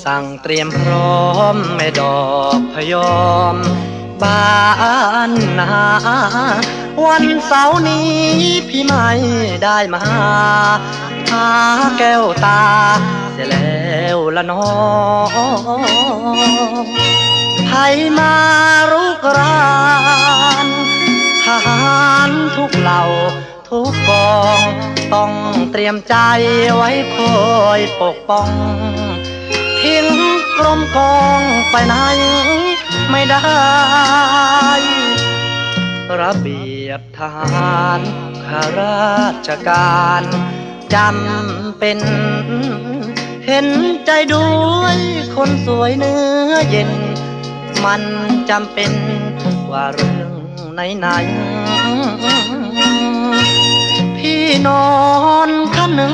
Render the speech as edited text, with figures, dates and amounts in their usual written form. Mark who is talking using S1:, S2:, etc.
S1: สั่งเตรียมพร้อมแม่ดอกพยอมบ้านนาวันเสาร์นี้พี่ไม่ได้มาหาแก้วตาเสียแล้วละน้องไทยมารุกรานทหารทุกเหล่าทุกกองต้องเตรียมใจไว้คอยปกป้องทิ้งกรมกองไปไหนไม่ได้ระเบียบทหารข้าราชการจำเป็นเห็นใจด้วยคนสวยเนื้อเย็นมันจำเป็นว่าเรื่องไหนๆพี่นอนคันหนึ่ง